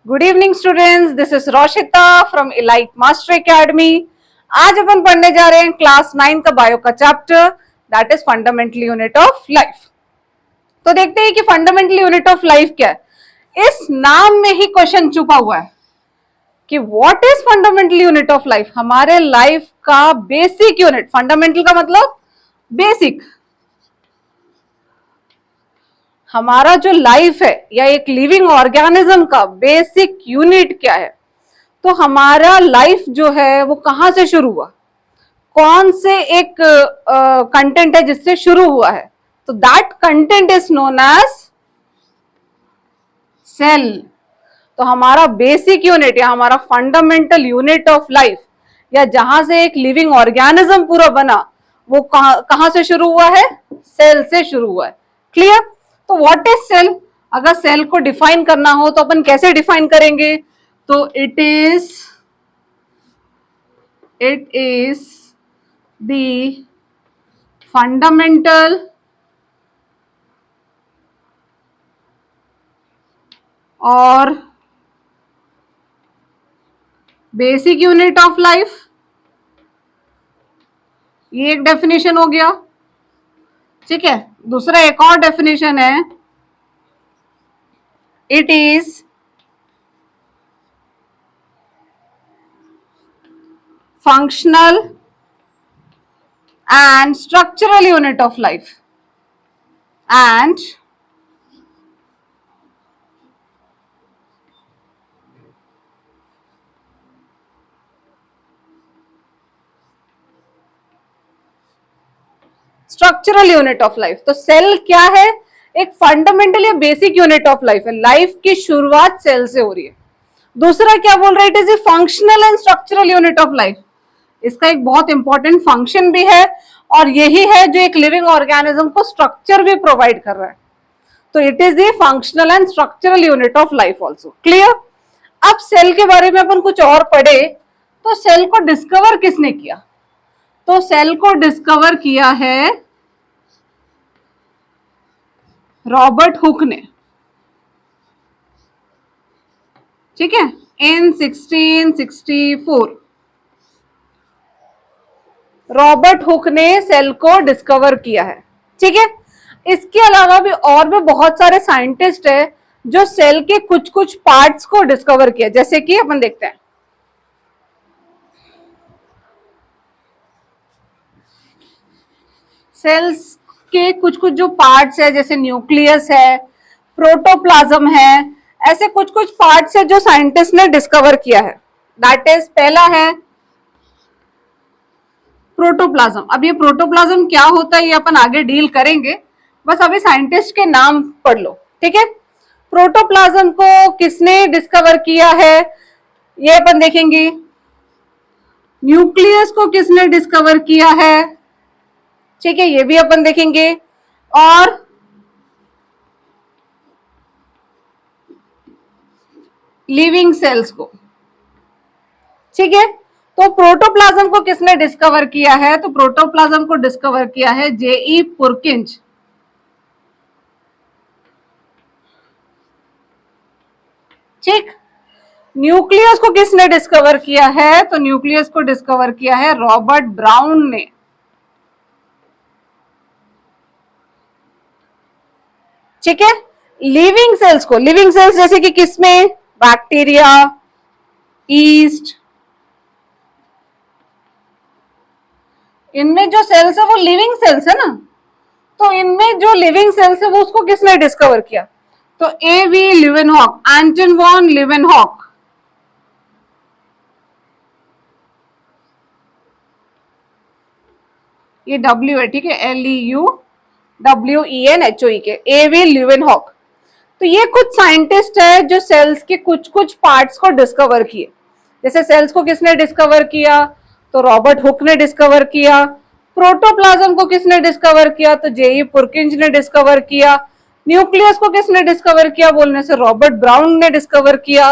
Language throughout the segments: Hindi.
Good evening students, this is Roshita from Elite Master Academy. आज अपन पढ़ने जा रहे हैं क्लास 9 का बायो का chapter, that is fundamental unit of life. तो देखते हैं कि फंडामेंटल यूनिट ऑफ लाइफ क्या है। इस नाम में ही क्वेश्चन छुपा हुआ है कि what is fundamental unit of life. हमारे लाइफ का बेसिक यूनिट, फंडामेंटल का मतलब बेसिक, हमारा जो लाइफ है या एक लिविंग ऑर्गेनिज्म का बेसिक यूनिट क्या है। तो हमारा लाइफ जो है वो कहां से शुरू हुआ, कौन से एक कंटेंट है जिससे शुरू हुआ है, तो that content is known as cell. तो हमारा बेसिक यूनिट या हमारा फंडामेंटल यूनिट ऑफ लाइफ या जहां से एक लिविंग ऑर्गेनिज्म पूरा बना, वो कहां से शुरू हुआ है, सेल से शुरू हुआ है। क्लियर। तो व्हाट इज सेल। अगर सेल को डिफाइन करना हो तो अपन कैसे डिफाइन करेंगे, तो इट इज द फंडामेंटल और बेसिक यूनिट ऑफ लाइफ। ये एक डेफिनेशन हो गया, ठीक है। दूसरा एक और डेफिनेशन है, it is functional and structural unit of life and structural unit of life. तो सेल क्या है, एक फंडामेंटल या बेसिक यूनिट ऑफ लाइफ है। लाइफ की शुरुआत सेल से हो रही है। दूसरा क्या बोल रहा है, it is a functional and structural unit of life. इसका एक बहुत इंपॉर्टेंट फंक्शन भी है और यही है जो एक लिविंग ऑर्गेनिज्म को स्ट्रक्चर भी प्रोवाइड कर रहा है। तो it is a functional and structural unit of life also. Clear. अब सेल के बारे में अपन कुछ और पढ़े, तो सेल को डिस्कवर किसने किया, तो सेल को डिस्कवर किया है रॉबर्ट हुक ने, ठीक है, इन 1664। रॉबर्ट हुक ने सेल को डिस्कवर किया है, ठीक है। इसके अलावा भी और भी बहुत सारे साइंटिस्ट है जो सेल के कुछ कुछ पार्ट्स को डिस्कवर किया, जैसे कि अपन देखते हैं सेल्स के कुछ कुछ जो पार्ट्स है, जैसे न्यूक्लियस है, प्रोटोप्लाज्म है, ऐसे कुछ कुछ पार्ट्स है जो साइंटिस्ट ने डिस्कवर किया है। दैट इज, पहला है प्रोटोप्लाज्म। अब ये प्रोटोप्लाज्म क्या होता है ये अपन आगे डील करेंगे, बस अभी साइंटिस्ट के नाम पढ़ लो, ठीक है। प्रोटोप्लाज्म को किसने डिस्कवर किया है ये अपन देखेंगे। न्यूक्लियस को किसने डिस्कवर किया है, ठीक है, ये भी अपन देखेंगे। और लिविंग सेल्स को, ठीक है। तो प्रोटोप्लाज्म को किसने डिस्कवर किया है, तो प्रोटोप्लाज्म को डिस्कवर किया है जेई पुरकिंज। ठीक। न्यूक्लियस को किसने डिस्कवर किया है, तो न्यूक्लियस को डिस्कवर किया है रॉबर्ट ब्राउन ने, ठीक है। लिविंग सेल्स को, लिविंग सेल्स जैसे कि किसमें, बैक्टीरिया, ईस्ट, इनमें जो सेल्स है वो लिविंग सेल्स है ना। तो इनमें जो लिविंग सेल्स है वो उसको किसने डिस्कवर किया, तो एवी लिवेनहॉक, एंटन वॉन लिवेनहॉक। ये डब्ल्यू है, ठीक है, LEUWENHOEK, एवी लिवेनहॉक। तो ये कुछ साइंटिस्ट है जो सेल्स के कुछ कुछ पार्ट्स को डिस्कवर किए। जैसे सेल्स को किसने डिस्कवर किया, तो रॉबर्ट हुक ने डिस्कवर किया। प्रोटोप्लाज्म को किसने डिस्कवर किया, तो जेई पुरकिंज ने डिस्कवर किया। न्यूक्लियस को किसने डिस्कवर किया बोलने से रॉबर्ट ब्राउन ने डिस्कवर किया।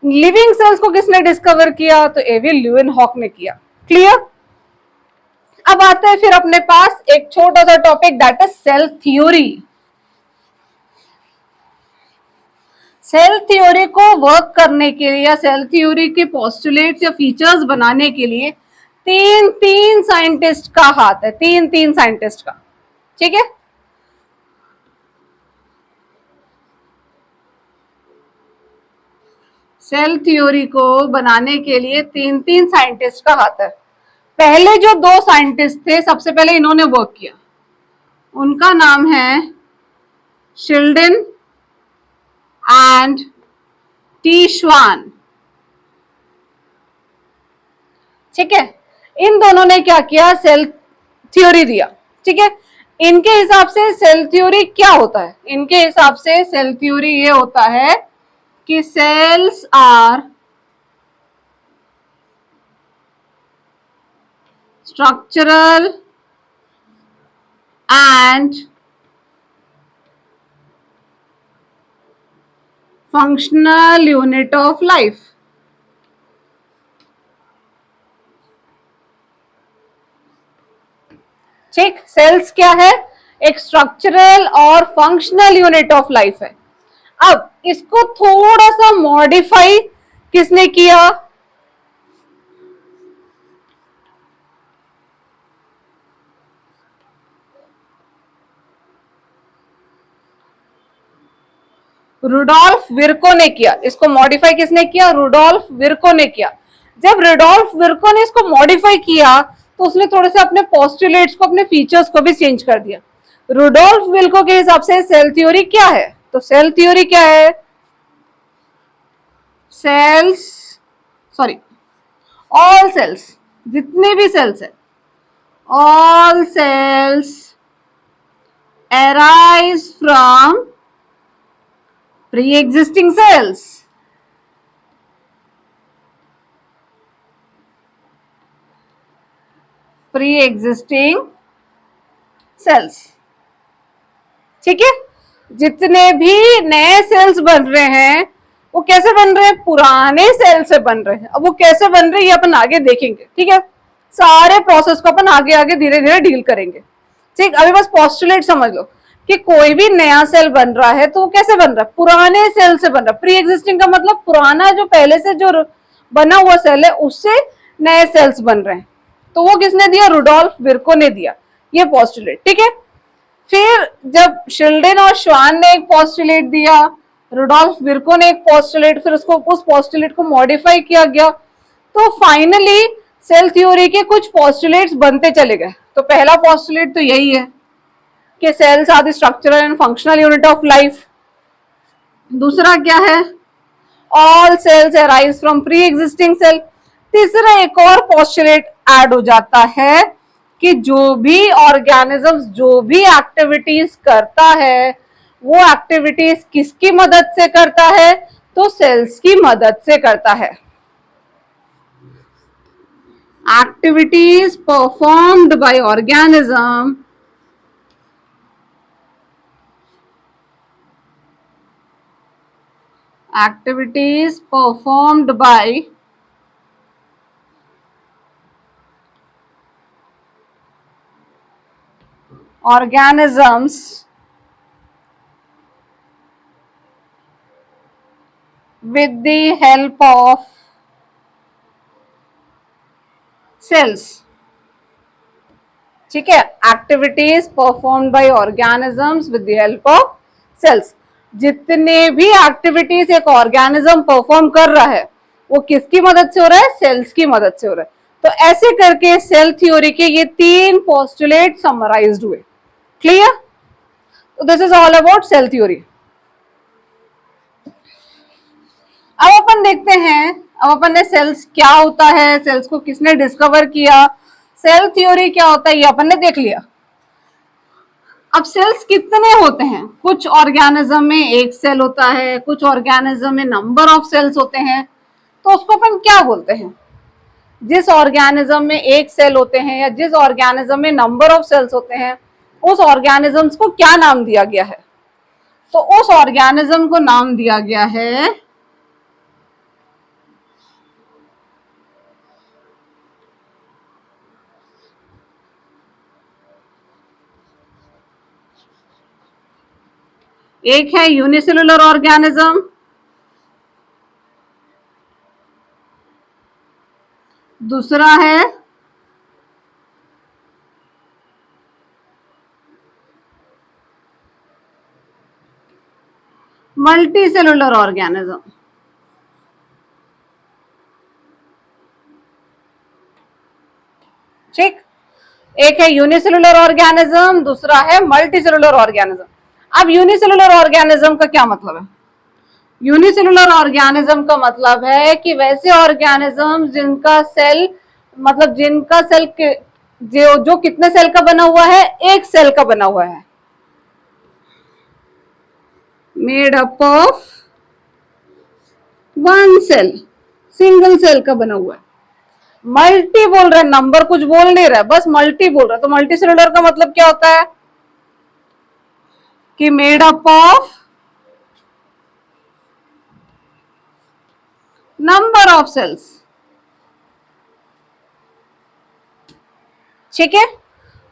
लिविंग सेल्स को किसने डिस्कवर किया, तो एवी लिवेनहॉक ने किया। क्लियर। अब आते हैं फिर अपने पास एक छोटा सा topic, that is cell theory. Cell theory को वर्क करने के लिए या सेल थ्योरी के पोस्टुलेट्स या फीचर्स बनाने के लिए तीन तीन साइंटिस्ट का हाथ है, तीन तीन साइंटिस्ट का, ठीक है। सेल थ्योरी को बनाने के लिए तीन तीन साइंटिस्ट का हाथ है। पहले जो दो साइंटिस्ट थे, सबसे पहले इन्होंने वर्क किया, उनका नाम है शिल्डन एंड टी श्वान, ठीक है। इन दोनों ने क्या किया, सेल थ्योरी दिया, ठीक है। इनके हिसाब से सेल थ्योरी क्या होता है, इनके हिसाब से सेल थ्योरी ये होता है कि cells are structural and functional unit of life. ठीक, सेल्स क्या है, एक स्ट्रक्चरल और फंक्शनल यूनिट ऑफ लाइफ है। अब इसको थोड़ा सा मॉडिफाई किसने किया, रुडोल्फ विर्को ने किया। इसको मॉडिफाई किसने किया, रुडोल्फ विर्को ने किया। जब रुडोल्फ विर्को ने इसको मॉडिफाई किया तो उसने थोड़े से अपने पोस्टुलेट्स को, अपने फीचर्स को भी चेंज कर दिया। रुडोल्फ विर्को के हिसाब से सेल थ्योरी क्या है, तो सेल थ्योरी क्या है, सेल्स, सॉरी, ऑल सेल्स, जितने भी सेल्स है, all cells arise from pre-existing cells, pre-existing cells, ठीक है। जितने भी नए सेल्स बन रहे हैं वो कैसे बन रहे हैं, पुराने सेल से बन रहे हैं। अब वो कैसे बन रहे हैं ये अपन आगे देखेंगे, ठीक है। सारे प्रोसेस को अपन आगे आगे धीरे धीरे डील करेंगे, ठीक। अभी बस पोस्टुलेट समझ लो कि कोई भी नया सेल बन रहा है तो वो कैसे बन रहा है, पुराने सेल से बन रहा है। प्री एग्जिस्टिंग का मतलब पुराना, जो पहले से जो बना हुआ सेल है उससे नए सेल्स बन रहे हैं। तो वो किसने दिया, रुडोल्फ विर्को ने दिया ये पोस्टुलेट, ठीक है। फिर जब शिल्डन और श्वान ने एक पोस्टुलेट दिया, रुडोल्फ विर्को ने एक पोस्टुलेट, फिर उसको, उस पोस्टुलेट को मॉडिफाई किया गया, तो फाइनली सेल थ्योरी के कुछ पोस्टुलेट्स बनते चले गए। तो पहला पोस्टुलेट तो यही है कि cells are the structural and functional unit of life. दूसरा क्या है, all cells arise from pre existing cell. तीसरा एक और पोस्टुलेट ऐड हो जाता है कि जो भी ऑर्गेनिजम्स जो भी एक्टिविटीज करता है वो एक्टिविटीज किसकी मदद से करता है, तो सेल्स की मदद से करता है। Activities performed bye organism activities performed by organisms with the help of cells, ठीक है। Activities performed by organisms with the help of cells. जितने भी एक्टिविटीज एक ऑर्गेनिज्म परफॉर्म कर रहा है वो किसकी मदद से हो रहा है, सेल्स की मदद से हो रहा है। तो ऐसे करके सेल थ्योरी के ये तीन पोस्टुलेट समराइज्ड हुए। क्लियर, तो this is all about cell theory. अब अपन देखते हैं, अब अपन ने सेल्स क्या होता है, सेल्स को किसने डिस्कवर किया, सेल थ्योरी क्या होता है ये अपन ने देख लिया। अब सेल्स कितने होते हैं, कुछ ऑर्गेनिज्म में एक सेल होता है, कुछ ऑर्गेनिज्म में नंबर ऑफ सेल्स होते हैं, तो उसको अपन क्या बोलते हैं। जिस ऑर्गेनिज्म में एक सेल होते हैं या जिस ऑर्गेनिज्म में नंबर ऑफ सेल्स होते हैं उस ऑर्गेनिज्म्स को क्या नाम दिया गया है, तो उस ऑर्गेनिज्म को नाम दिया गया है एक है यूनिसेलुलर ऑर्गेनिज्म, दूसरा है मल्टी सेलुलर ऑर्गेनिज्म। ठीक, एक है यूनिसेलुलर ऑर्गेनिज्म, दूसरा है मल्टी सेलुलर ऑर्गेनिज्म। अब यूनिसेलुलर ऑर्गेनिज्म का क्या मतलब है? यूनिसेलुलर ऑर्गेनिज्म का मतलब है कि वैसे ऑर्गेनिज्म जिनका सेल, मतलब जिनका सेल जो कितने सेल का बना हुआ है? एक सेल का बना हुआ है, made up of one cell, single cell का बना हुआ है। मल्टी बोल रहा है, नंबर कुछ बोल नहीं रहा है, बस मल्टी बोल रहा है। तो मल्टी सेलुलर का मतलब क्या होता है? कि made up of number of cells. ठीक है,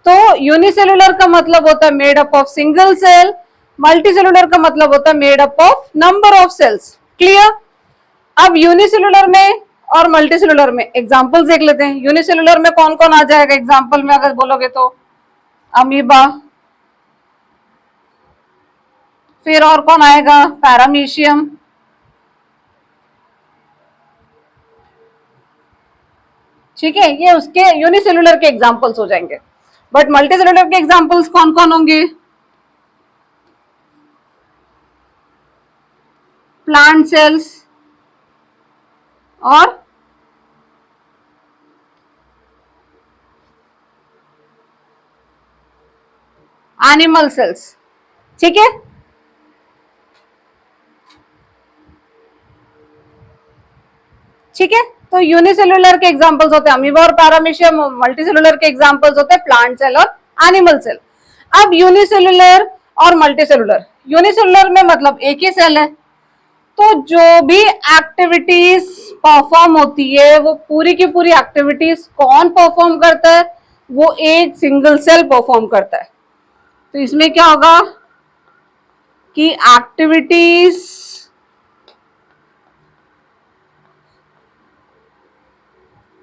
तो यूनिसेलुलर का मतलब होता है made up of single cell, multicellular का मतलब होता है made up of number of cells. Clear? अब यूनिसेलुलर में और मल्टी सेलुलर में एग्जांपल्स देख लेते हैं। यूनिसेलुलर में कौन कौन आ जाएगा एग्जांपल में अगर बोलोगे तो? अमीबा, फिर और कौन आएगा? पैरामीशियम, ठीक है, ये उसके यूनिसेलुलर के एग्जांपल्स हो जाएंगे। बट मल्टी सेलुलर के एग्जांपल्स कौन कौन होंगे? प्लांट सेल्स और एनिमल सेल्स। ठीक है, ठीक है, तो यूनिसेलुलर के एग्जांपल्स होते हैं अमीबा और पैरामीशियम, मल्टी सेलुलर के एग्जांपल्स होते हैं प्लांट सेल और एनिमल सेल। अब यूनिसेलुलर और मल्टी सेलुलर, यूनिसेलुलर में मतलब एक ही सेल है, तो जो भी एक्टिविटीज परफॉर्म होती है वो पूरी की पूरी एक्टिविटीज कौन परफॉर्म करता है? वो एक सिंगल सेल परफॉर्म करता है। तो इसमें क्या होगा कि activities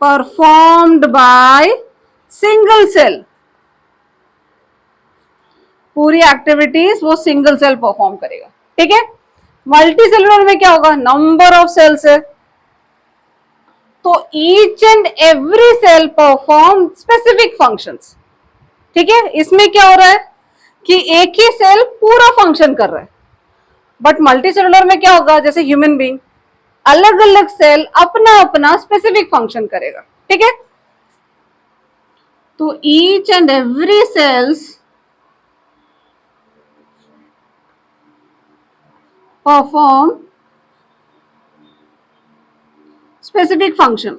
performed by single cell, पूरी एक्टिविटीज वो सिंगल सेल परफॉर्म करेगा। ठीक है, मल्टी सेलुलर में क्या होगा? नंबर ऑफ सेल्स है, तो each and every cell perform specific functions. ठीक है, इसमें क्या हो रहा है कि एक ही सेल पूरा फंक्शन कर रहा है। बट मल्टी सेलुलर में क्या होगा? जैसे ह्यूमन बीइंग, अलग अलग सेल अपना अपना स्पेसिफिक फंक्शन करेगा। ठीक है, तो each and every cells perform specific function.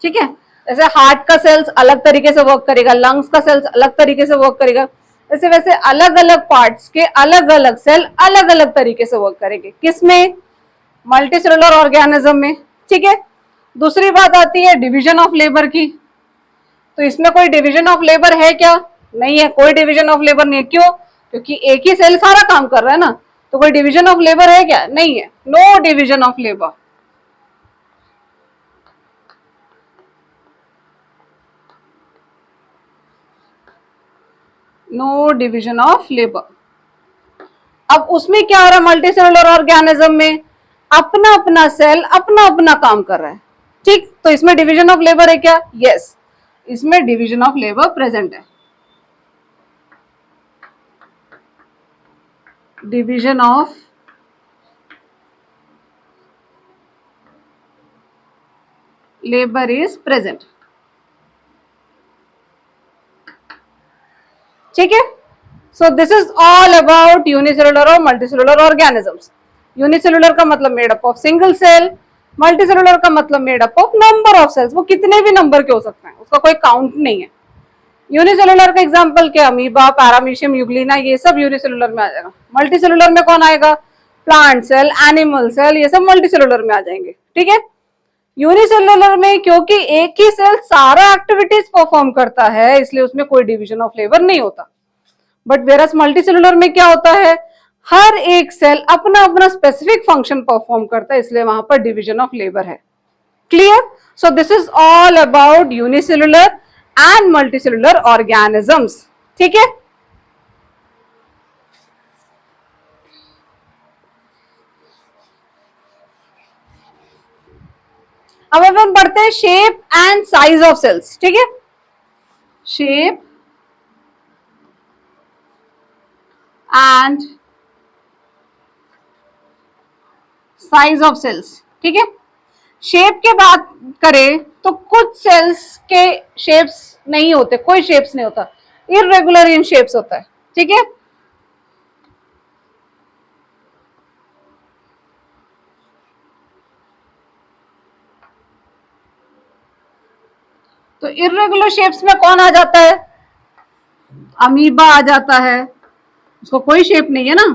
ठीक है, जैसे हार्ट का सेल्स अलग तरीके से वर्क करेगा, लंग्स का सेल्स अलग तरीके से वर्क करेगा, ऐसे वैसे अलग अलग पार्ट्स के अलग अलग सेल अलग अलग तरीके से वर्क करेंगे। किसमें? मल्टी सेलुलर ऑर्गेनिज्म में। ठीक है, दूसरी बात आती है डिवीजन ऑफ लेबर की। तो इसमें कोई डिवीजन ऑफ लेबर है क्या? नहीं है, कोई डिवीजन ऑफ लेबर नहीं है। क्यों? क्योंकि एक ही सेल सारा काम कर रहा है ना, तो कोई डिवीजन ऑफ लेबर है क्या? नहीं है, no division of labour. No division of labour. अब उसमें क्या हो रहा है? मल्टी सेलुलर ऑर्गेनिज्म में अपना अपना सेल अपना अपना काम कर रहा है। ठीक, तो इसमें डिवीजन ऑफ लेबर है क्या? यस, इसमें डिवीजन ऑफ लेबर प्रेजेंट है। Division of labour is present. ठीक है, so this is all about unicellular और मल्टीसेलुलर ऑर्गेनिजम्स। यूनिसेलुलर का मतलब made up of single cell, multicellular का मतलब made up of number of cells. वो कितने भी नंबर के हो सकते हैं, उसका कोई काउंट नहीं है। यूनिसेलुलर का एग्जांपल क्या? अमीबा, पैरामीशियम, यूग्लिना, ये सब यूनिसेलुलर में आ जाएगा। मल्टीसेलुलर में कौन आएगा? प्लांट सेल, एनिमल सेल, ये सब मल्टीसेलुलर में आ जाएंगे। ठीक है, यूनिसेलुलर में क्योंकि एक ही सेल सारा एक्टिविटीज परफॉर्म करता है, इसलिए उसमें कोई डिवीजन ऑफ लेबर नहीं होता। बट वेरस मल्टीसेलुलर में क्या होता है? हर एक सेल अपना अपना स्पेसिफिक फंक्शन परफॉर्म करता है, इसलिए वहां पर डिवीजन ऑफ लेबर है। Clear? So this is all about unicellular and multicellular organisms. ठीक है? अब अपन पढ़ते हैं shape and size of cells. ठीक है? Shape and size of cells. ठीक है? शेप के बात करें तो कुछ सेल्स के शेप्स नहीं होते, कोई शेप्स नहीं होता, इरेगुलर इन शेप्स होता है। ठीक है? तो इरेगुलर शेप्स में कौन आ जाता है? अमीबा आ जाता है, उसको कोई शेप नहीं है ना।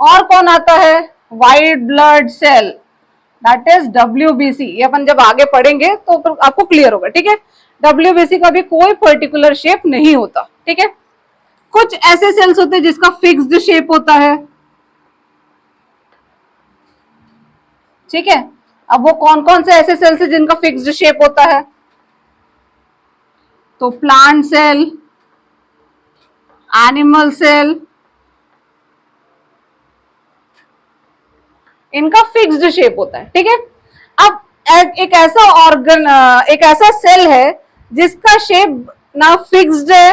और कौन आता है? White blood cell, that is WBC। ये अपन जब आगे पढ़ेंगे तो आपको क्लियर होगा। ठीक है? WBC का भी कोई पर्टिकुलर शेप नहीं होता। ठीक है? कुछ ऐसे सेल्स होते हैं जिसका फिक्स्ड शेप होता है। ठीक है? अब वो कौन कौन से ऐसे सेल्स है जिनका फिक्स्ड शेप होता है? तो प्लांट सेल, एनिमल सेल, इनका फिक्स्ड शेप होता है। ठीक है? अब एक ऐसा ऑर्गन, एक ऐसा सेल है जिसका शेप ना फिक्स्ड है,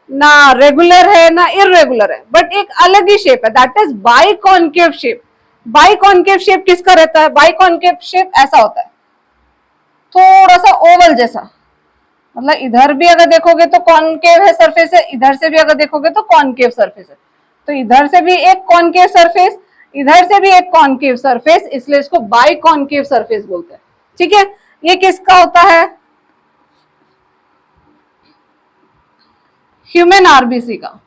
ना रेगुलर है, ना इरेगुलर है, बट एक अलग ही शेप है, दैट इज बाइकॉन्केव शेप। बाइकॉन्केव शेप किसका रहता है? बाइकॉन्केव शेप ऐसा होता है, थोड़ा सा ओवल जैसा। मतलब इधर भी अगर देखोगे तो कॉनकेव है सरफेस है, इधर से भी अगर देखोगे तो कॉनकेव सरफेस है। तो इधर से भी एक कॉनकेव सरफेस, इधर से भी एक कॉनकेव सरफेस, इसलिए इसको बाई कॉनकेव सरफेस बोलते हैं। ठीक है? ये किसका होता है? ह्यूमन आरबीसी का।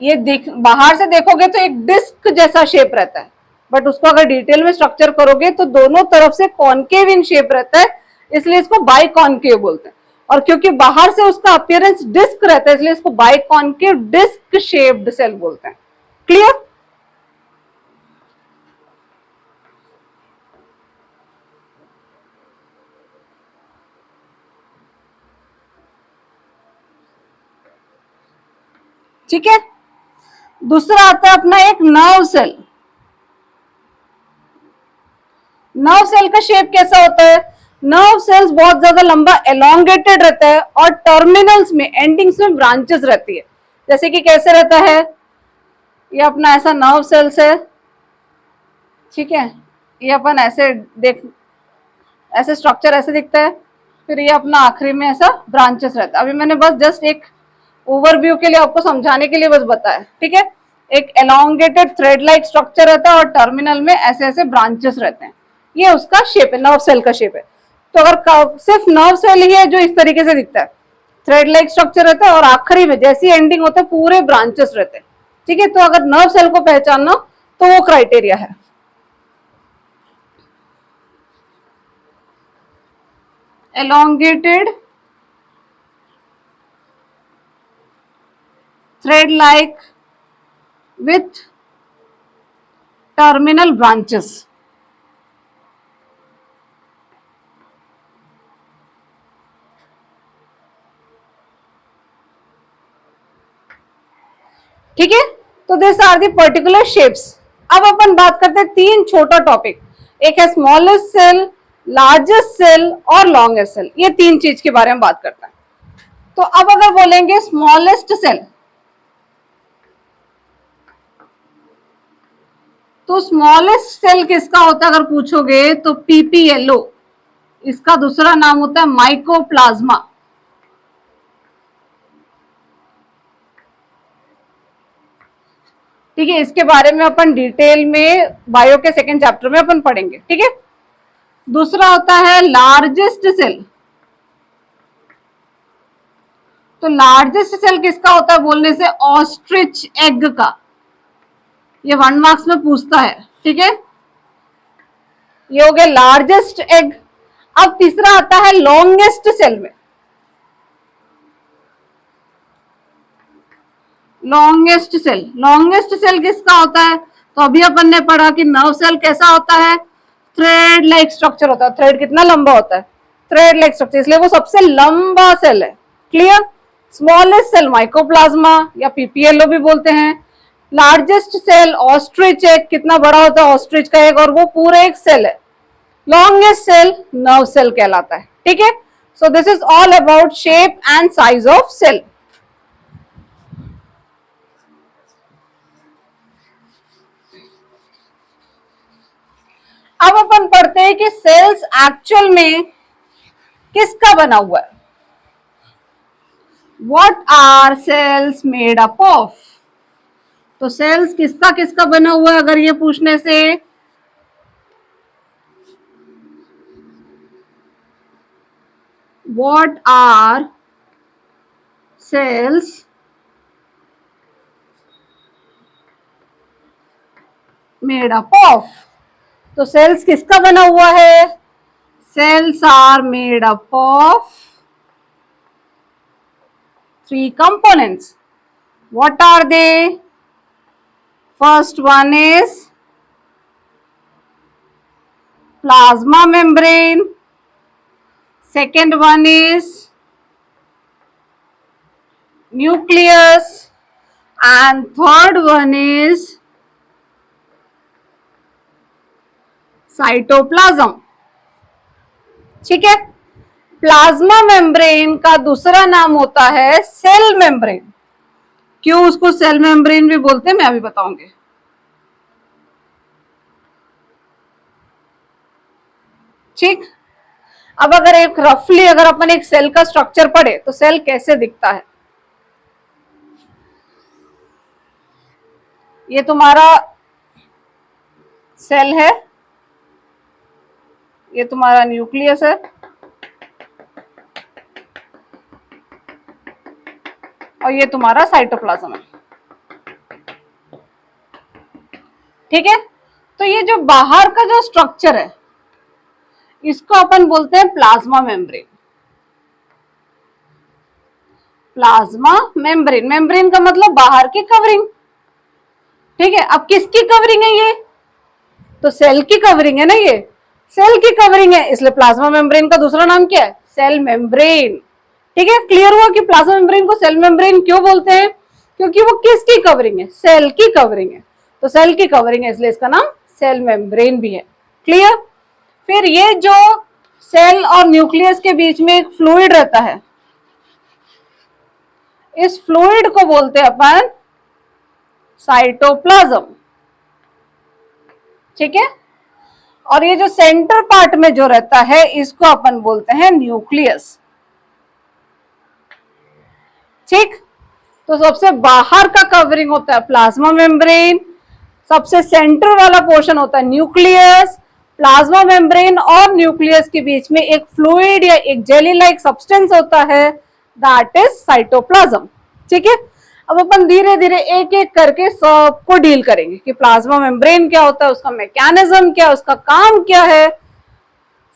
ये देख, बाहर से देखोगे तो एक डिस्क जैसा शेप रहता है, बट उसको अगर डिटेल में स्ट्रक्चर करोगे तो दोनों तरफ से कॉनकेव इन शेप रहता है, इसलिए इसको बाई कॉनकेव बोलते हैं। और क्योंकि बाहर से उसका अपीयरेंस डिस्क रहता है, इसलिए इसको biconcave disc shaped cell बोलते हैं। क्लियर? ठीक है? दूसरा आता है अपना एक नर्व सेल। नर्व सेल का शेप कैसा होता है? नर्व सेल्स बहुत ज्यादा लंबा एलोंगेटेड रहता है और टर्मिनल्स में, एंडिंग्स में ब्रांचेस रहती है। जैसे कि कैसे रहता है? ये अपना ऐसा नर्व सेल्स है। ठीक है? ये अपन ऐसे देख, ऐसे स्ट्रक्चर ऐसे दिखता है, फिर ये अपना आखिरी में ऐसा ब्रांचेस रहता है। अभी मैंने बस जस्ट एक ओवरव्यू के लिए आपको समझाने के लिए बस बताया। ठीक है? एक एलोंगेटेड थ्रेड लाइक स्ट्रक्चर रहता है और टर्मिनल में ऐसे ऐसे ब्रांचेस रहते हैं। ये उसका शेप है, नर्व सेल का शेप है। तो अगर सिर्फ नर्व सेल ही है जो इस तरीके से दिखता है, थ्रेड लाइक स्ट्रक्चर रहता है और आखिरी में जैसी एंडिंग होता है पूरे ब्रांचेस रहते हैं। ठीक है? तो अगर नर्व सेल को पहचानना तो वो क्राइटेरिया है। elongated thread like with terminal branches। ठीक है? तो this are the particular shapes. अब अपन बात करते हैं तीन छोटा टॉपिक, एक है स्मॉलेस्ट सेल, लार्जेस्ट सेल और लॉन्गेस्ट सेल। ये तीन चीज के बारे में बात करता है। तो अब अगर बोलेंगे स्मॉलेस्ट सेल, तो स्मॉलेस्ट सेल किसका होता है अगर पूछोगे तो PPLO, इसका दूसरा नाम होता है माइकोप्लाज्मा। ठीक है? इसके बारे में अपन डिटेल में बायो के सेकेंड चैप्टर में अपन पढ़ेंगे। ठीक है? दूसरा होता है लार्जेस्ट सेल। तो लार्जेस्ट सेल किसका होता है बोलने से ऑस्ट्रिच एग का, ये 1 मार्क्स में पूछता है। ठीक है? ये हो गया लार्जेस्ट एग। अब तीसरा आता है लॉन्गेस्ट सेल में। लॉन्गेस्ट सेल, लॉन्गेस्ट सेल किसका होता है? तो अभी अपन ने पढ़ा कि नर्व सेल कैसा होता है, थ्रेड लाइक स्ट्रक्चर होता है। थ्रेड कितना लंबा होता है? थ्रेड लाइक स्ट्रक्चर, इसलिए वो सबसे लंबा सेल है। क्लियर? स्मॉलेस्ट सेल माइकोप्लाज्मा या पीपीएलओ भी बोलते हैं। लार्जेस्ट सेल ऑस्ट्रिच एग, कितना बड़ा होता है ऑस्ट्रिच का एग, और वो पूरे एक सेल है। लॉन्गेस्ट सेल नर्व सेल कहलाता है। ठीक है, so this is all about shape and size of cell. अब अपन पढ़ते हैं कि सेल्स एक्चुअल में किसका बना हुआ है। What are cells made up of? तो सेल्स किसका किसका बना हुआ है अगर ये पूछने से, what are cells made up of? तो सेल्स किसका बना हुआ है? Cells are made up of three components. What are they? First one is plasma membrane. Second one is nucleus. And third one is cytoplasm. ठीक है, प्लाज्मा मेम्ब्रेन का दूसरा नाम होता है सेल मेम्ब्रेन। क्यों उसको सेल मेम्ब्रेन भी बोलते हैं मैं अभी बताऊंगी। ठीक, अब अगर एक रफली अगर अपन एक सेल का स्ट्रक्चर पढ़े तो सेल कैसे दिखता है। ये तुम्हारा सेल है, ये तुम्हारा न्यूक्लियस है, और ये तुम्हारा साइटोप्लाज्म है। ठीक है, तो ये जो बाहर का जो स्ट्रक्चर है इसको अपन बोलते हैं plasma membrane. Plasma membrane, membrane का मतलब बाहर की कवरिंग। ठीक है, अब किसकी कवरिंग है ये? तो सेल की कवरिंग है ना, ये सेल की कवरिंग है, इसलिए प्लाज्मा मेम्ब्रेन का दूसरा नाम क्या है? Cell membrane. ठीक है, क्लियर हुआ कि प्लाज्मा मेम्ब्रेन को सेल मेम्ब्रेन क्यों बोलते हैं? क्योंकि वो किसकी कवरिंग है? सेल की कवरिंग है। तो सेल की कवरिंग है इसलिए इसका नाम सेल मेम्ब्रेन भी है। क्लियर? फिर ये जो सेल और न्यूक्लियस के बीच में एक फ्लूइड रहता है, इस फ्लूइड को बोलते हैं अपन साइटोप्लाज्म। ठीक है, और ये जो सेंटर पार्ट में जो रहता है इसको अपन बोलते हैं न्यूक्लियस। ठीक, तो सबसे बाहर का कवरिंग होता है प्लाज्मा मेम्ब्रेन, सबसे सेंटर वाला पोर्शन होता है न्यूक्लियस। प्लाज्मा मेम्ब्रेन और न्यूक्लियस के बीच में एक फ्लूइड या एक जेली लाइक सब्सटेंस होता है, दैट इज साइटोप्लाज्म। ठीक है, अब अपन धीरे धीरे एक एक करके सबको डील करेंगे कि प्लाज्मा मेम्ब्रेन क्या होता है, उसका मैकेनिज्म क्या है, उसका काम क्या है,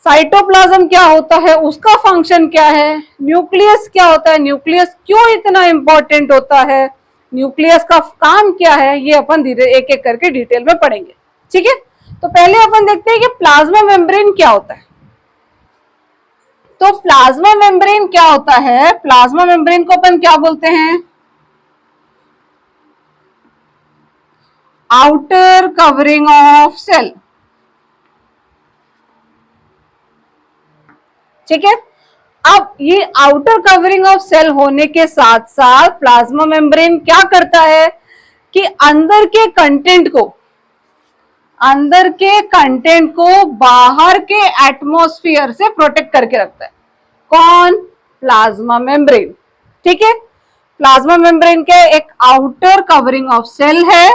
साइटोप्लाज्म क्या होता है, उसका फंक्शन क्या है, न्यूक्लियस क्या होता है, न्यूक्लियस क्यों इतना इंपॉर्टेंट होता है, न्यूक्लियस का काम क्या है, ये अपन धीरे एक एक करके डिटेल में पढ़ेंगे। ठीक है, तो पहले अपन देखते हैं कि प्लाज्मा मेम्ब्रेन क्या होता है। तो प्लाज्मा मेम्ब्रेन क्या होता है? प्लाज्मा मेम्ब्रेन को अपन क्या बोलते हैं? Outer covering of cell. ठीक है, अब ये आउटर कवरिंग ऑफ सेल होने के साथ साथ प्लाज्मा मेम्ब्रेन क्या करता है कि अंदर के कंटेंट को बाहर के एटमॉस्फेयर से प्रोटेक्ट करके रखता है। कौन? Plasma membrane. ठीक है, प्लाज्मा मेम्ब्रेन के एक आउटर कवरिंग ऑफ सेल है।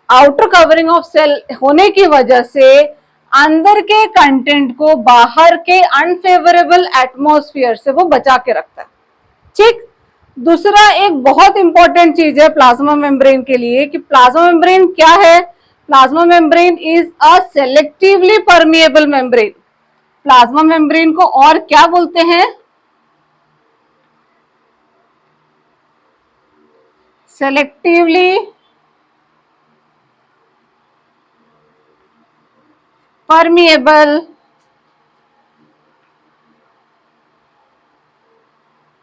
आउटर कवरिंग ऑफ सेल होने की वजह से अंदर के कंटेंट को बाहर के अनफेवरेबल एटमॉस्फेयर से वो बचा के रखता है। ठीक, दूसरा एक बहुत इंपॉर्टेंट चीज है प्लाज्मा मेम्ब्रेन के लिए कि प्लाज्मा मेम्ब्रेन क्या है? Plasma membrane is a selectively permeable membrane. Plasma membrane को और क्या बोलते हैं? selectively permeable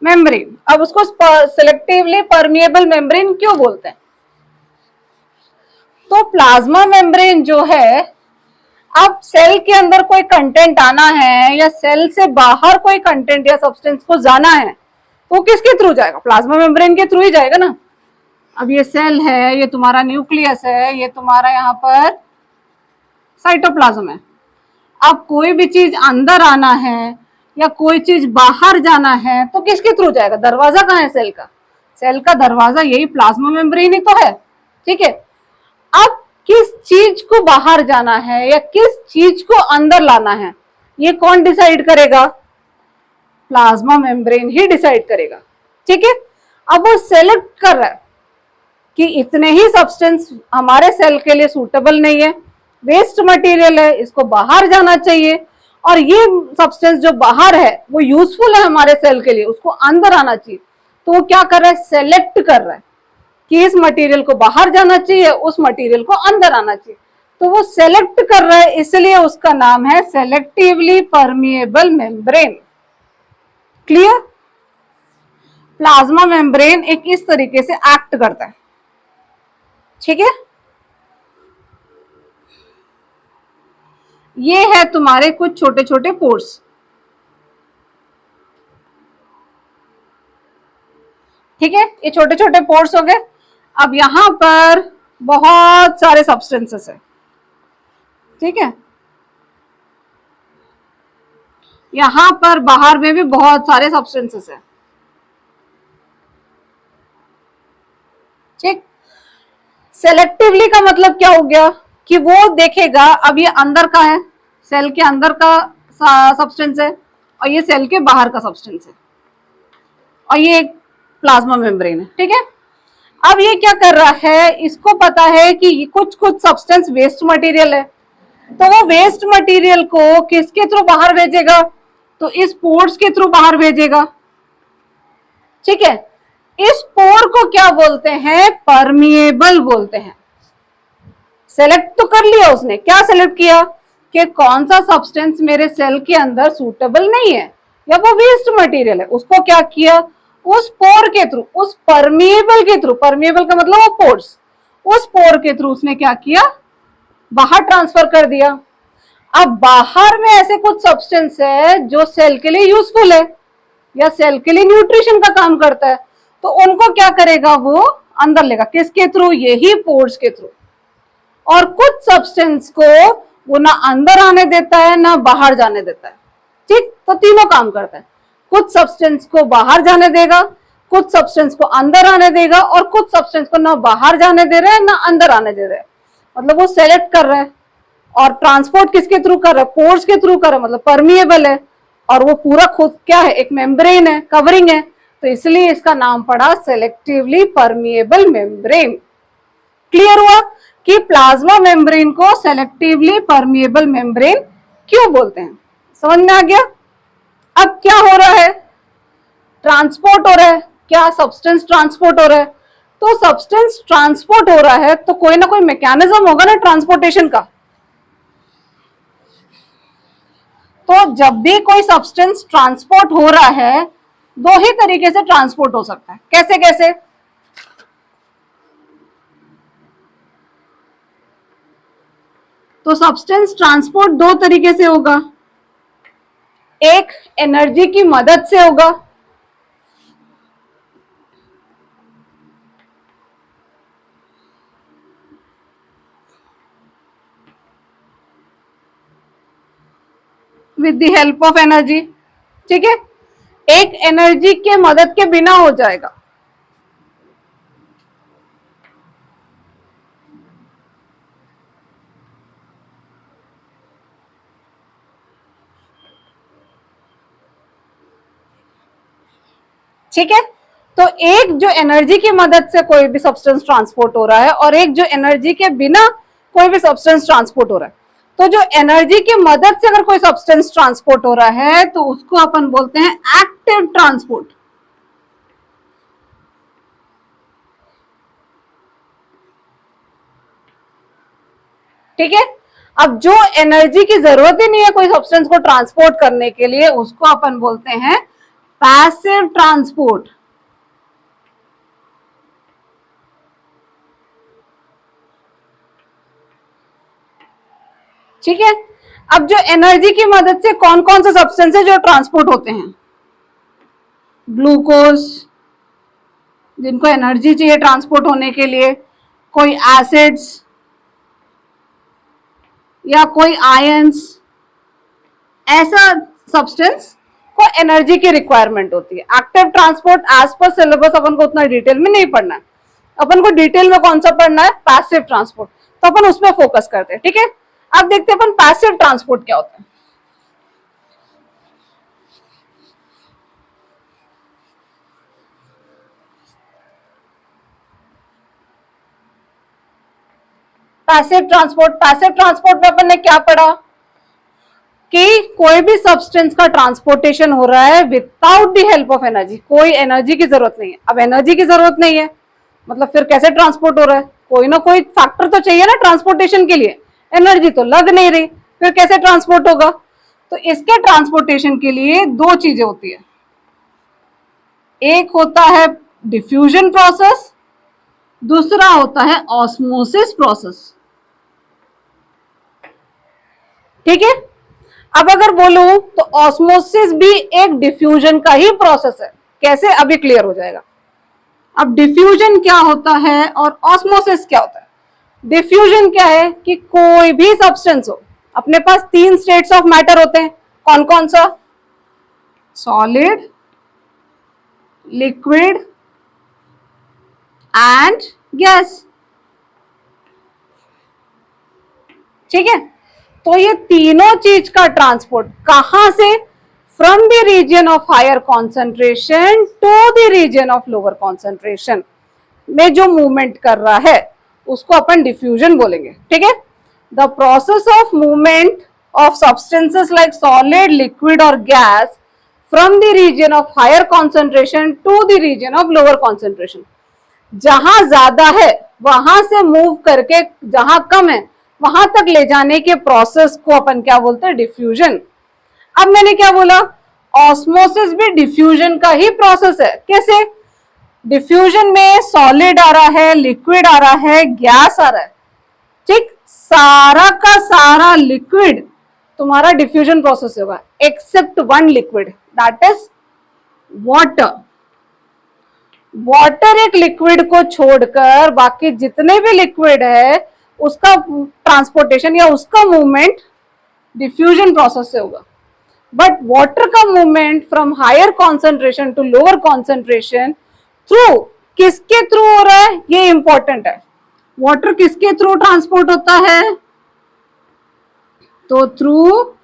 membrane. अब उसको सेलेक्टिवली परमिएबल मेम्ब्रेन क्यों बोलते हैं? तो प्लाज्मा मेम्ब्रेन जो है, अब सेल के अंदर कोई कंटेंट आना है या सेल से बाहर कोई कंटेंट या सब्सटेंस को जाना है तो किसके थ्रू जाएगा? प्लाज्मा मेम्ब्रेन के थ्रू ही जाएगा ना। अब ये सेल है, ये तुम्हारा न्यूक्लियस है, ये तुम्हारा यहाँ पर साइटोप्लाज्म है। अब कोई भी चीज अंदर आना है या कोई चीज बाहर जाना है तो किसके थ्रू जाएगा? दरवाजा कहाँ है सेल का? सेल का दरवाजा यही प्लाज्मा मेम्ब्रेन ही तो है, ठीक है। अब किस चीज को बाहर जाना है या किस चीज को अंदर लाना है, ये कौन डिसाइड करेगा? प्लाज्मा मेम्ब्रेन ही डिसाइड करेगा, ठीक है। अब वो सेलेक्ट कर रहा है कि इतने ही सब्सटेंस हमारे सेल के लिए सूटेबल नहीं है, वेस्ट मटेरियल है, इसको बाहर जाना चाहिए, और ये सब्सटेंस जो बाहर है वो यूजफुल है हमारे सेल के लिए, उसको अंदर आना चाहिए। तो वो क्या कर रहा है? सेलेक्ट कर रहा है कि इस मटेरियल को बाहर जाना चाहिए, उस मटेरियल को अंदर आना चाहिए। तो वो सेलेक्ट कर रहा है, इसलिए उसका नाम है selectively permeable membrane. Clear? Plasma membrane एक इस तरीके से एक्ट करता है, ठीक है। ये है तुम्हारे कुछ छोटे छोटे पोर्स, ठीक है। ये छोटे छोटे पोर्स हो गए। अब यहां पर बहुत सारे सब्सटेंसेस है, ठीक है। यहां पर बाहर में भी बहुत सारे सब्सटेंसेस है, ठीक। सेलेक्टिवली का मतलब क्या हो गया कि वो देखेगा अब ये अंदर का है, सेल के अंदर का सब्सटेंस है, और ये सेल के बाहर का सब्सटेंस है, और ये एक प्लाज्मा मेम्ब्रेन है, ठीक है। अब ये क्या कर रहा है? इसको पता है कि कुछ कुछ सब्सटेंस वेस्ट मटेरियल है, तो वो वेस्ट मटेरियल को किसके थ्रू बाहर भेजेगा? तो इस पोर्स के थ्रू बाहर भेजेगा, ठीक है। इस पोर को क्या बोलते हैं? परमिएबल बोलते हैं। सेलेक्ट तो कर लिया उसने, क्या सेलेक्ट किया कि कौन सा सब्सटेंस मेरे सेल के अंदर सूटेबल नहीं है या वो वेस्ट मटेरियल है, उसको क्या किया? उस पोर के थ्रू, उस परमिएबल के थ्रू, परमिएबल का मतलब वो पोर्स, उस पोर के थ्रू उसने क्या किया? बाहर ट्रांसफर कर दिया। अब बाहर में ऐसे कुछ सब्सटेंस है जो सेल के लिए यूजफुल है या सेल के लिए न्यूट्रिशन का काम करता है, तो उनको क्या करेगा? वो अंदर लेगा, किसके थ्रू? यही पोर्स के थ्रू। और कुछ सब्सटेंस को वो ना अंदर आने देता है ना बाहर जाने देता है, ठीक। तो तीनों काम करता है, कुछ सब्सटेंस को बाहर जाने देगा, कुछ सब्सटेंस को अंदर आने देगा, और कुछ सब्सटेंस को ना बाहर जाने दे रहा है ना अंदर आने दे रहा है। मतलब वो सेलेक्ट कर रहा है, और ट्रांसपोर्ट किसके थ्रू कर रहा है? पोर्स के थ्रू कर रहा है, मतलब परमिएबल है, और वो पूरा खुद क्या है? एक मेम्ब्रेन है, कवरिंग है, तो इसलिए इसका नाम पड़ा सेलेक्टिवली परमिएबल मेम्ब्रेन। क्लियर हुआ कि प्लाज्मा मेम्ब्रेन को सेलेक्टिवली परमिएबल मेम्ब्रेन क्यों बोलते हैं? समझ में आ गया? अब क्या हो रहा है? ट्रांसपोर्ट हो रहा है, क्या सब्सटेंस ट्रांसपोर्ट हो रहा है? तो सब्सटेंस ट्रांसपोर्ट हो रहा है तो कोई ना कोई मैकेनिज्म होगा ना ट्रांसपोर्टेशन का। तो जब भी कोई सब्सटेंस ट्रांसपोर्ट हो रहा है, दो ही तरीके से ट्रांसपोर्ट हो सकता है। कैसे कैसे? तो सब्सटेंस ट्रांसपोर्ट दो तरीके से होगा, एक एनर्जी की मदद से होगा, with the help of energy, ठीक है। एक एनर्जी के मदद के बिना हो जाएगा। ठीक है। तो एक जो एनर्जी की मदद से कोई भी सब्सटेंस ट्रांसपोर्ट हो रहा है, और एक जो एनर्जी के बिना कोई भी सब्सटेंस ट्रांसपोर्ट हो रहा है। तो जो एनर्जी की मदद से अगर कोई सब्सटेंस ट्रांसपोर्ट हो रहा है तो उसको अपन बोलते हैं एक्टिव ट्रांसपोर्ट। ठीक है। अब जो एनर्जी की जरूरत ही नहीं है कोई सब्सटेंस को ट्रांसपोर्ट करने के लिए, उसको अपन बोलते हैं पैसिव ट्रांसपोर्ट। ठीक है। अब जो एनर्जी की मदद से कौन कौन से सब्सटेंस है जो ट्रांसपोर्ट होते हैं, ग्लूकोज जिनको एनर्जी चाहिए ट्रांसपोर्ट होने के लिए, कोई एसिड्स या कोई आयंस, ऐसा सब्सटेंस को एनर्जी की रिक्वायरमेंट होती है। Active transport as per syllabus अपन को उतना डिटेल में नहीं पढ़ना है, अपन को डिटेल में कौन सा पढ़ना है, पैसिव ट्रांसपोर्ट, तो अपन उसमें फोकस करते हैं। ठीक है। अब देखते हैं अपन पैसिव ट्रांसपोर्ट क्या होता है। पैसिव ट्रांसपोर्ट में अपन ने क्या पढ़ा कि कोई भी सब्सटेंस का ट्रांसपोर्टेशन हो रहा है without the help of energy, कोई एनर्जी की जरूरत नहीं है। अब एनर्जी की जरूरत नहीं है मतलब फिर कैसे ट्रांसपोर्ट हो रहा है, कोई ना कोई फैक्टर तो चाहिए ना ट्रांसपोर्टेशन के लिए, एनर्जी तो लग नहीं रही, फिर कैसे ट्रांसपोर्ट होगा। तो इसके ट्रांसपोर्टेशन के लिए दो चीजें होती है, एक होता है डिफ्यूजन प्रोसेस, दूसरा होता है ऑस्मोसिस प्रोसेस। ठीक है। अब अगर बोलूं तो ऑस्मोसिस भी एक डिफ्यूजन का ही प्रोसेस है, कैसे अभी क्लियर हो जाएगा। अब डिफ्यूजन क्या होता है और ऑस्मोसिस क्या होता है। डिफ्यूजन क्या है कि कोई भी सब्सटेंस हो, अपने पास तीन स्टेट्स ऑफ मैटर होते हैं, कौन कौन सा, सॉलिड, लिक्विड एंड गैस। ठीक है। तो ये तीनों चीज का ट्रांसपोर्ट कहां से, from the region of higher concentration to the region of lower concentration में जो मूवमेंट कर रहा है उसको अपन डिफ्यूजन बोलेंगे। ठीक है। The process of movement of substances like solid, liquid और gas from the region of higher concentration to the region of lower concentration, जहां ज्यादा है वहां से मूव करके जहां कम है वहां तक ले जाने के प्रोसेस को अपन क्या बोलते हैं, डिफ्यूजन। अब मैंने क्या बोला, ऑस्मोसिस भी डिफ्यूजन का ही प्रोसेस है। कैसे, डिफ्यूजन में सॉलिड आ रहा है, लिक्विड आ रहा है, गैस आ रहा है। ठीक, सारा का सारा लिक्विड तुम्हारा डिफ्यूजन प्रोसेस होगा except one liquid, that is water. Water एक लिक्विड को छोड़कर बाकी जितने भी लिक्विड है उसका ट्रांसपोर्टेशन या उसका मूवमेंट डिफ्यूजन प्रोसेस से होगा। बट वाटर का movement from higher concentration to lower concentration through, किसके थ्रू हो रहा है ये इंपॉर्टेंट है। वाटर किसके थ्रू ट्रांसपोर्ट होता है, तो थ्रू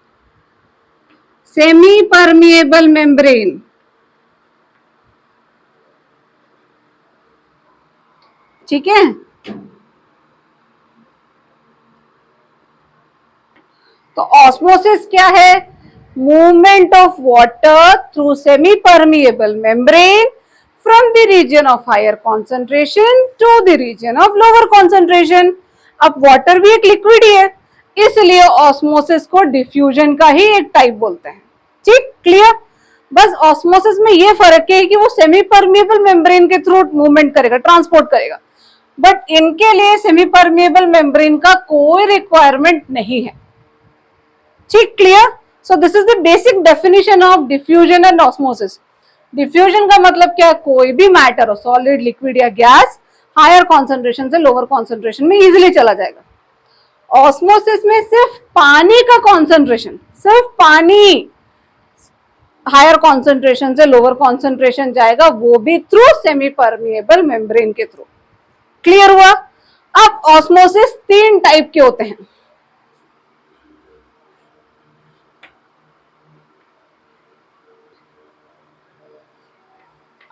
सेमी परमिएबल मेम्ब्रेन। ठीक है। तो ऑस्मोसिस क्या है, movement of water through semi permeable membrane from the region of higher concentration to the region of lower concentration. अब वाटर भी एक लिक्विड ही है, इसलिए ऑस्मोसिस को डिफ्यूजन का ही एक टाइप बोलते हैं। ठीक, क्लियर। बस ऑस्मोसिस में ये फर्क है कि वो सेमी परमिएबल मेम्ब्रेन के थ्रू मूवमेंट करेगा, ट्रांसपोर्ट करेगा, बट इनके लिए सेमी परमिएबल मेम्ब्रेन का कोई रिक्वायरमेंट नहीं है। ठीक, clear. So this is the basic definition of diffusion and osmosis. Diffusion का मतलब क्या, कोई भी मैटर हो, सॉलिड, लिक्विड या गैस, हायर कॉन्सेंट्रेशन से लोअर कॉन्सेंट्रेशन में इजीली चला जाएगा। ऑस्मोसिस में सिर्फ पानी का कॉन्सेंट्रेशन, सिर्फ पानी हायर कॉन्सेंट्रेशन से लोअर कॉन्सेंट्रेशन जाएगा, वो भी थ्रू सेमी परमिएबल मेम्ब्रेन के थ्रू। क्लियर हुआ। अब ऑस्मोसिस तीन टाइप के होते हैं,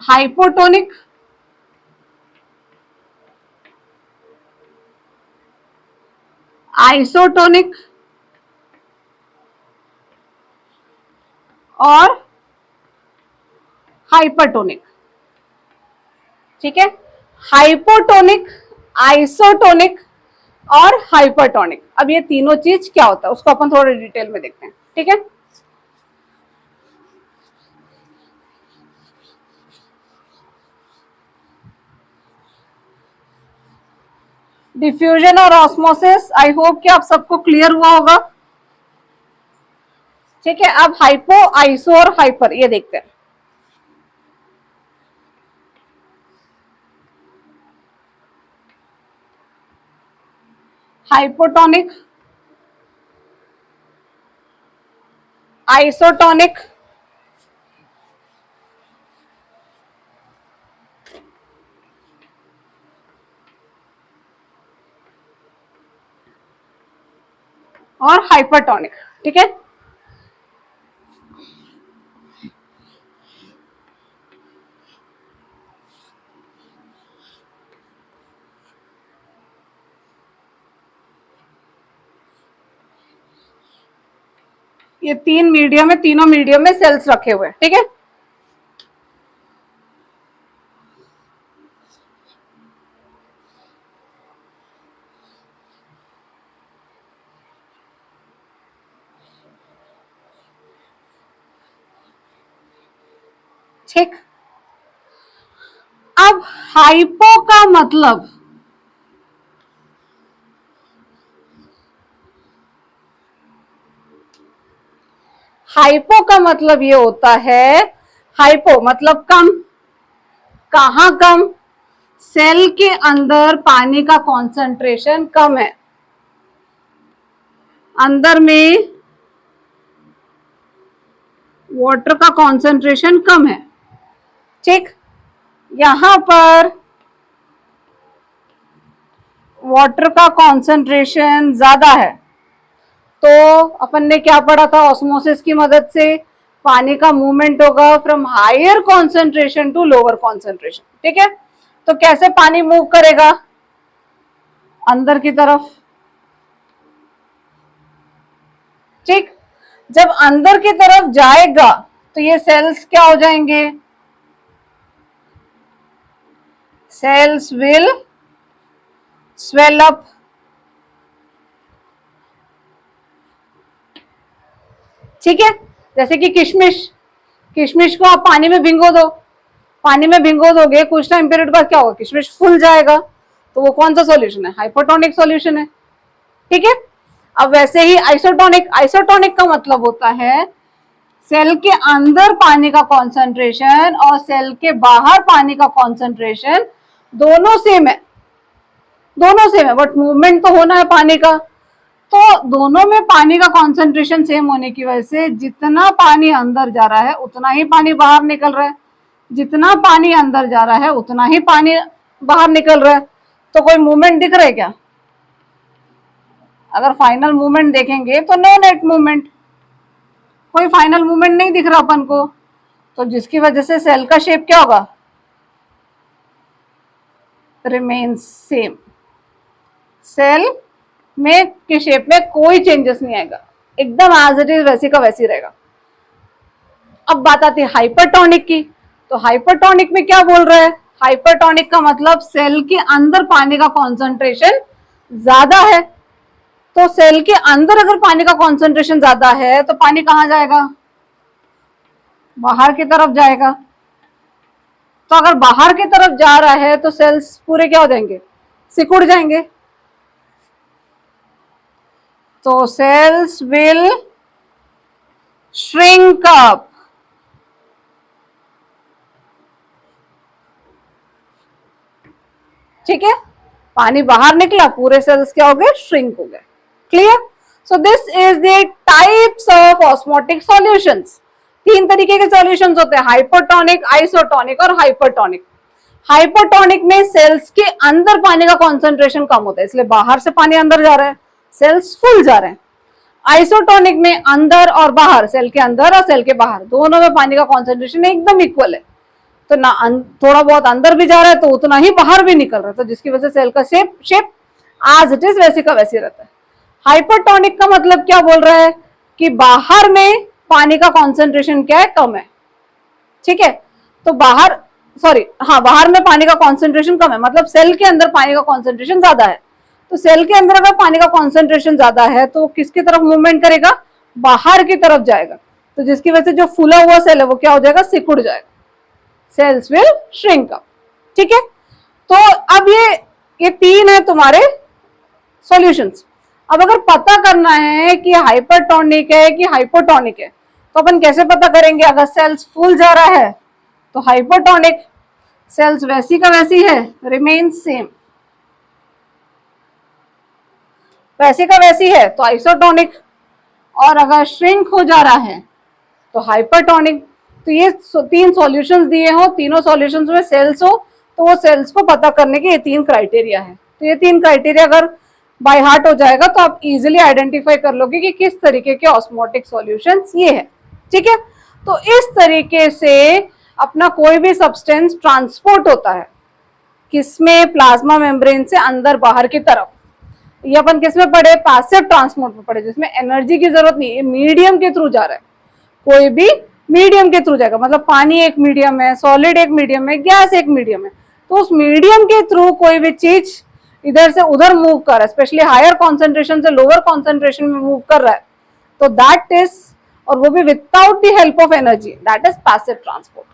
हाइपोटोनिक, आइसोटोनिक और हाइपरटोनिक। ठीक है। हाइपोटोनिक, आइसोटोनिक और हाइपरटोनिक। अब ये तीनों चीज क्या होता है उसको अपन थोड़ा डिटेल में देखते हैं, ठीक है। डिफ्यूजन और ऑस्मोसिस, आई होप कि आप सबको क्लियर हुआ होगा, ठीक है। अब हाइपो, आइसो और हाइपर ये देखते हैं। हाइपोटोनिक, आइसोटोनिक, और हाइपरटोनिक, ठीक है। ये तीन मीडियम है, तीनों मीडियम में सेल्स रखे हुए हैं, ठीक है। ठीक, अब हाइपो का मतलब हाइपो का मतलब ये होता है, हाइपो मतलब कम। कहां कम? सेल के अंदर पानी का कॉन्सेंट्रेशन कम है, अंदर में वाटर का कॉन्सेंट्रेशन कम है, ठीक। यहां पर वाटर का कॉन्सेंट्रेशन ज्यादा है, तो अपन ने क्या पढ़ा था ऑस्मोसिस की मदद से, पानी का मूवमेंट होगा from higher concentration to lower concentration, ठीक है। तो कैसे पानी मूव करेगा? अंदर की तरफ, ठीक। जब अंदर की तरफ जाएगा तो ये सेल्स क्या हो जाएंगे? सेल्स विल स्वेल अप, ठीक है। जैसे कि किशमिश, किशमिश को आप पानी में भिंगो दो, पानी में भिंगो दोगे, कुछ टाइम पीरियड बाद क्या होगा? किशमिश फूल जाएगा, तो वो कौन सा सॉल्यूशन है? हाइपोटोनिक सॉल्यूशन है, ठीक है। अब वैसे ही आइसोटोनिक, आइसोटोनिक का मतलब होता है सेल के अंदर पानी का कॉन्सेंट्रेशन और सेल के बाहर पानी का कॉन्सेंट्रेशन दोनों सेम है, दोनों सेम है, बट मूवमेंट तो होना है पानी का। तो दोनों में पानी का कॉन्सेंट्रेशन सेम होने की वजह से जितना पानी अंदर जा रहा है उतना ही पानी बाहर निकल रहा है, जितना पानी अंदर जा रहा है उतना ही पानी बाहर निकल रहा है। तो कोई मूवमेंट दिख रहा है क्या? अगर फाइनल मूवमेंट देखेंगे तो नो नेट मूवमेंट, कोई फाइनल मूवमेंट नहीं दिख रहा अपन को, तो जिसकी वजह से सेल का शेप क्या होगा? रिमेन्स सेम, सेल में के शेप में कोई चेंजेस नहीं आएगा, एकदम एज इट इज वैसी का वैसी रहेगा। अब बात आती है हाइपरटोनिक की, तो हाइपरटोनिक में क्या बोल रहा है? हाइपरटोनिक का मतलब सेल के अंदर पानी का कॉन्सेंट्रेशन ज्यादा है, तो सेल के अंदर अगर पानी का कॉन्सेंट्रेशन ज्यादा है तो पानी कहां जाएगा? बाहर की तरफ जाएगा। तो अगर बाहर की तरफ जा रहा है तो सेल्स पूरे क्या हो जाएंगे? सिकुड़ जाएंगे। तो सेल्स विल श्रिंक अप, ठीक है। पानी बाहर निकला, पूरे सेल्स क्या हो गए? श्रिंक हो गए। Clear? So this is the types of osmotic solutions. तीन तरीके के सॉल्यूशंस होते हैं, हाइपोटोनिक, आइसोटोनिक और हाइपरटोनिक। हाइपोटोनिक में सेल्स के अंदर पानी का कॉन्सेंट्रेशन कम होता है, इसलिए बाहर से पानी अंदर जा रहा है, सेल्स फुल जा रहे हैं। आइसोटोनिक में अंदर और बाहर, सेल के अंदर और सेल के बाहर दोनों में पानी का कॉन्सेंट्रेशन एकदम इक्वल है, तो ना थोड़ा बहुत अंदर भी जा रहा है तो उतना ही बाहर भी निकल रहा है, तो जिसकी वजह से सेल का शेप एज इट इज वैसे का वैसे रहता है। हाइपरटोनिक का मतलब क्या बोल रहा है कि बाहर में पानी का कॉन्सेंट्रेशन क्या है? कम है, ठीक है। तो बाहर, सॉरी हाँ, बाहर में पानी का कॉन्सेंट्रेशन कम है, मतलब सेल के अंदर पानी का कॉन्सेंट्रेशन ज्यादा है, तो सेल के अंदर अगर पानी का कॉन्सेंट्रेशन ज्यादा है तो किसकी तरफ मूवमेंट करेगा, बाहर की तरफ जाएगा, तो जिसकी वजह से जो फूला हुआ सेल है वो क्या हो जाएगा, सिकुड़ जाएगा, सेल्स विल श्रिंक अप। ठीक है, तो अब ये तीन है तुम्हारे सॉल्यूशंस। अब अगर पता करना है कि हाइपरटोनिक है कि हाइपोटोनिक है, तो अपन कैसे पता करेंगे, अगर सेल्स फूल जा रहा है तो हाइपोटोनिक, सेल्स वैसी का वैसी है रिमेन सेम, वैसी का वैसी है तो आइसोटोनिक, और अगर श्रिंक हो जा रहा है तो हाइपरटोनिक। तो ये तीन सॉल्यूशंस दिए हो, तीनों सॉल्यूशंस में सेल्स हो, तो वो सेल्स को पता करने के ये तीन क्राइटेरिया है। तो ये तीन क्राइटेरिया अगर बाय हार्ट हो जाएगा तो आप इजीली आइडेंटिफाई कर लोगे कि किस तरीके के ऑस्मोटिक सॉल्यूशंस ये है। ठीक है, तो इस तरीके से अपना कोई भी सब्सटेंस ट्रांसपोर्ट होता है, किसमें, प्लाज्मा मेम्ब्रेन से अंदर बाहर की तरफ। ये अपन किसमें पढ़े, पैसिव ट्रांसपोर्ट में पढ़े, जिसमें एनर्जी की जरूरत नहीं है, मीडियम के थ्रू जा रहा है, कोई भी मीडियम के थ्रू जाएगा, मतलब पानी एक मीडियम है, सॉलिड एक मीडियम है, गैस एक मीडियम है, तो उस मीडियम के थ्रू कोई भी चीज इधर से उधर मूव कर रहा है, स्पेशली हायर कॉन्सेंट्रेशन से लोअर कॉन्सेंट्रेशन में मूव कर रहा है, तो दैट इज, और वो भी without the help of energy, that is passive transport.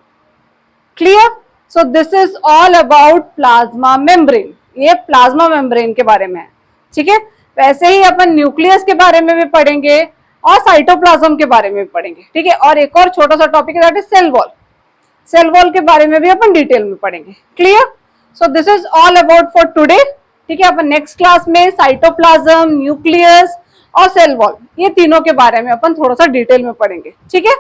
Clear? So this is all about plasma membrane, ये प्लाज्मा मेम्ब्रेन के बारे में है। ठीक है, वैसे ही अपन न्यूक्लियस के बारे में भी पढ़ेंगे और साइटोप्लाज्म के बारे में भी पढ़ेंगे। ठीक है, और एक और छोटा सा टॉपिक है that is cell wall, cell wall के बारे में भी अपन डिटेल में पढ़ेंगे। Clear? So this is all about for today. ठीक है, अपन नेक्स्ट क्लास में साइटोप्लाज्म, न्यूक्लियस और सेल वॉल, ये तीनों के बारे में अपन थोड़ा सा डिटेल में पढ़ेंगे। ठीक है।